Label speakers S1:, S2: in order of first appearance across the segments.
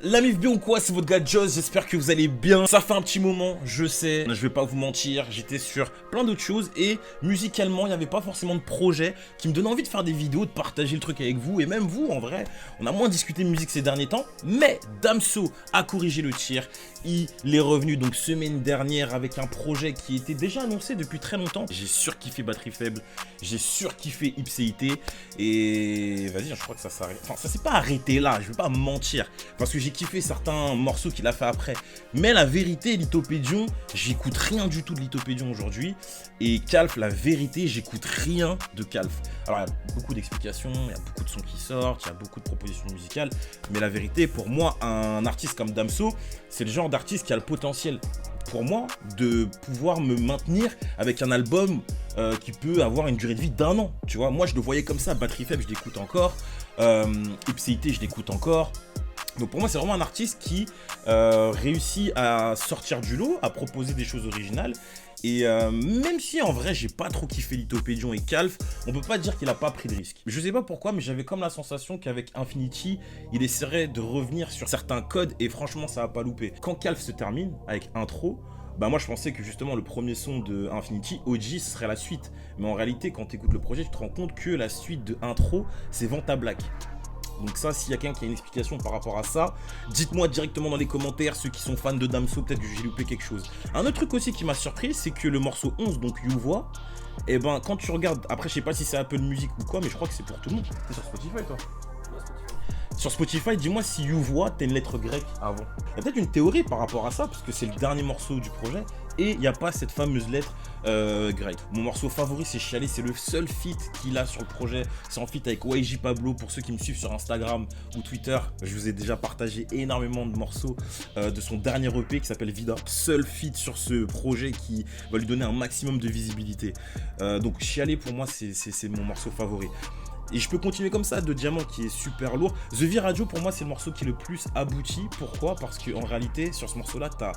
S1: La mif bien ou quoi, c'est votre gars Joss, j'espère que vous allez bien. Ça fait un petit moment, je sais, je vais pas vous mentir, j'étais sur plein d'autres choses et musicalement, il n'y avait pas forcément de projet qui me donnait envie de faire des vidéos, de partager le truc avec vous et même vous en vrai. On a moins discuté musique ces derniers temps, mais Damso a corrigé le tir. Il est revenu donc semaine dernière avec un projet qui était déjà annoncé depuis très longtemps. J'ai surkiffé Batterie Faible, j'ai surkiffé Ipséité et vas-y, je crois que ça s'arrête. Enfin, ça s'est pas arrêté là, je vais pas mentir parce que j'ai kiffé certains morceaux qu'il a fait après. Mais la vérité, Lithopédion, j'écoute rien du tout de Lithopédion aujourd'hui. Et Calf, la vérité, j'écoute rien de Calf. Alors, il y a beaucoup d'explications, il y a beaucoup de sons qui sortent, il y a beaucoup de propositions musicales. Mais la vérité, pour moi, un artiste comme Damso, c'est le genre d'artiste qui a le potentiel, pour moi, de pouvoir me maintenir avec un album qui peut avoir une durée de vie d'1 an. Tu vois, moi, je le voyais comme ça. Batterie Faible, je l'écoute encore. Ipséité, je l'écoute encore. Donc pour moi, c'est vraiment un artiste qui réussit à sortir du lot, à proposer des choses originales. Et même si en vrai, j'ai pas trop kiffé Lithopédion et Calf, on peut pas dire qu'il a pas pris de risque. Je sais pas pourquoi, mais j'avais comme la sensation qu'avec Infinity, il essaierait de revenir sur certains codes et franchement, ça a pas loupé. Quand Calf se termine avec Intro, bah moi je pensais que justement le premier son de Infinity, OG, ce serait la suite. Mais en réalité, quand tu écoutes le projet, tu te rends compte que la suite de Intro, c'est Vanta Black. Donc ça, s'il y a quelqu'un qui a une explication par rapport à ça, dites-moi directement dans les commentaires, ceux qui sont fans de Damso, peut-être que j'ai loupé quelque chose. Un autre truc aussi qui m'a surpris, c'est que le morceau 11, donc You Vois, et ben quand tu regardes, après je sais pas si c'est Apple Music ou quoi, mais je crois que c'est pour tout le monde.
S2: C'est sur Spotify toi?
S1: Sur Spotify, dis-moi si You Vois, t'as une lettre grecque avant. Il y a peut-être une théorie par rapport à ça, parce que c'est le dernier morceau du projet, et il n'y a pas cette fameuse lettre grecque. Mon morceau favori, c'est Chialer, c'est le seul feat qu'il a sur le projet. C'est en feat avec YG Pablo, pour ceux qui me suivent sur Instagram ou Twitter. Je vous ai déjà partagé énormément de morceaux de son dernier EP qui s'appelle Vida. Seul feat sur ce projet qui va lui donner un maximum de visibilité. Donc Chialer, pour moi, c'est mon morceau favori. Et je peux continuer comme ça, de Diamant qui est super lourd. The V Radio, pour moi, c'est le morceau qui est le plus abouti. Pourquoi? Parce qu'en réalité, sur ce morceau-là, t'as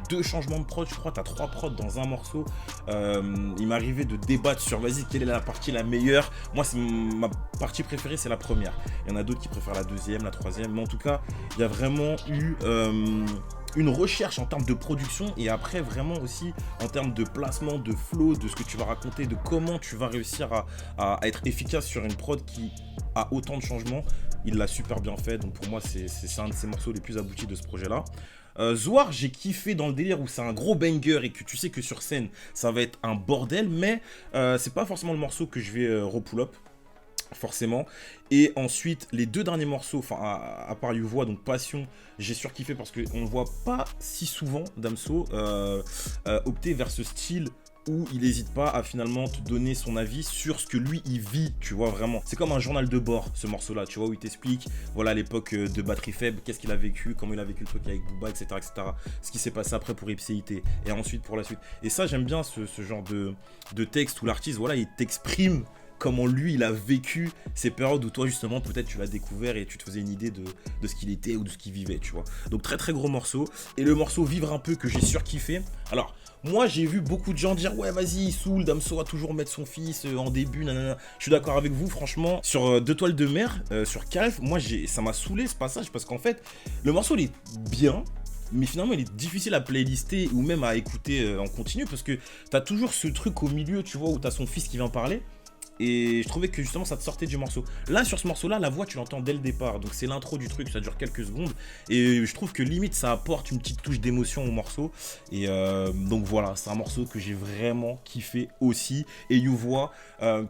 S1: 2 changements de prod, je crois, t'as 3 prods dans un morceau. Il m'est arrivé de débattre sur, vas-y, quelle est la partie la meilleure. Moi, ma partie préférée, c'est la première. Il y en a d'autres qui préfèrent la deuxième, la troisième. Mais en tout cas, il y a vraiment eu une recherche en termes de production et après vraiment aussi en termes de placement, de flow, de ce que tu vas raconter, de comment tu vas réussir à être efficace sur une prod qui a autant de changements. Il l'a super bien fait, donc pour moi c'est un de ses morceaux les plus aboutis de ce projet-là. Zoar, j'ai kiffé dans le délire où c'est un gros banger et que tu sais que sur scène ça va être un bordel, mais c'est pas forcément le morceau que je vais repull up. Forcément. Et ensuite, les 2 derniers morceaux, enfin à part You Vois, donc Passion, j'ai surkiffé parce qu'on voit pas si souvent Damso opter vers ce style où il n'hésite pas à finalement te donner son avis sur ce que lui il vit, tu vois, vraiment. C'est comme un journal de bord, ce morceau-là, tu vois, où il t'explique, voilà, à l'époque de Batterie Faible, qu'est-ce qu'il a vécu, comment il a vécu le truc avec Booba, etc., etc. Ce qui s'est passé après pour Ipséité, et ensuite pour la suite. Et ça, j'aime bien ce genre de texte où l'artiste, voilà, il t'exprime comment lui il a vécu ces périodes où toi justement peut-être tu l'as découvert et tu te faisais une idée de ce qu'il était ou de ce qu'il vivait, tu vois. Donc très très gros morceau. Et le morceau Vivre un peu que j'ai surkiffé. Alors moi j'ai vu beaucoup de gens dire ouais vas-y il saoule, Damso va toujours mettre son fils en début, nanana. Je suis d'accord avec vous franchement. Sur 2 toiles de mer, sur Calf, moi ça m'a saoulé ce passage parce qu'en fait le morceau il est bien, mais finalement il est difficile à playlister ou même à écouter en continu parce que t'as toujours ce truc au milieu, tu vois, où t'as son fils qui vient parler. Et je trouvais que justement ça te sortait du morceau. Là sur ce morceau là, la voix tu l'entends dès le départ. Donc c'est l'intro du truc, ça dure quelques secondes. Et je trouve que limite ça apporte une petite touche d'émotion au morceau. Et donc voilà, c'est un morceau que j'ai vraiment kiffé aussi. Et You Vois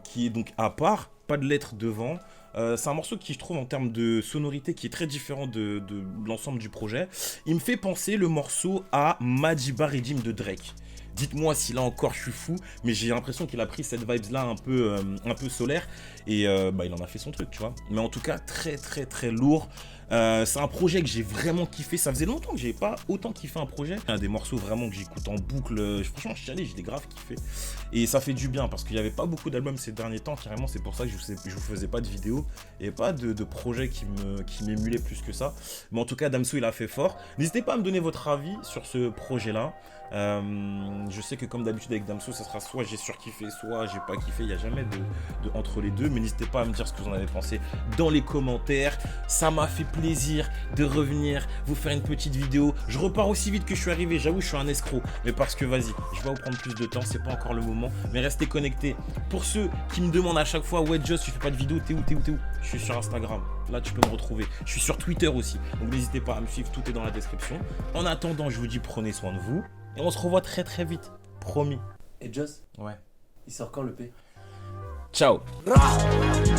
S1: qui est donc à part, pas de lettres devant. C'est un morceau qui je trouve en termes de sonorité qui est très différent de l'ensemble du projet. Il me fait penser le morceau à Madiba Redeem de Drake. Dites-moi si là encore je suis fou, mais j'ai l'impression qu'il a pris cette vibes là un peu solaire et il en a fait son truc, tu vois. Mais en tout cas très très très lourd. C'est un projet que j'ai vraiment kiffé. Ça faisait longtemps que j'avais pas autant kiffé un projet. Il y a des morceaux vraiment que j'écoute en boucle. Franchement, j'ai des graves kiffé. Et ça fait du bien parce qu'il n'y avait pas beaucoup d'albums ces derniers temps. Carrément, c'est pour ça que je vous faisais pas de vidéos et pas de projet qui m'émulait plus que ça. Mais en tout cas, Damso, il a fait fort. N'hésitez pas à me donner votre avis sur ce projet-là. Je sais que comme d'habitude avec Damso, ça sera soit j'ai surkiffé, soit j'ai pas kiffé. Il n'y a jamais de entre les deux. Mais n'hésitez pas à me dire ce que vous en avez pensé dans les commentaires. Ça m'a fait plaisir de revenir, vous faire une petite vidéo. Je repars aussi vite que je suis arrivé, j'avoue je suis un escroc, mais parce que vas-y, je vais vous prendre plus de temps, c'est pas encore le moment, mais restez connectés. Pour ceux qui me demandent à chaque fois, ouais Just, tu fais pas de vidéo, t'es où? Je suis sur Instagram, là tu peux me retrouver. Je suis sur Twitter aussi, donc n'hésitez pas à me suivre, tout est dans la description. En attendant, je vous dis prenez soin de vous, et on se revoit très très vite, promis.
S2: Et Just,
S1: Ouais.
S2: il sort quand le P?
S1: Ciao.
S2: Rah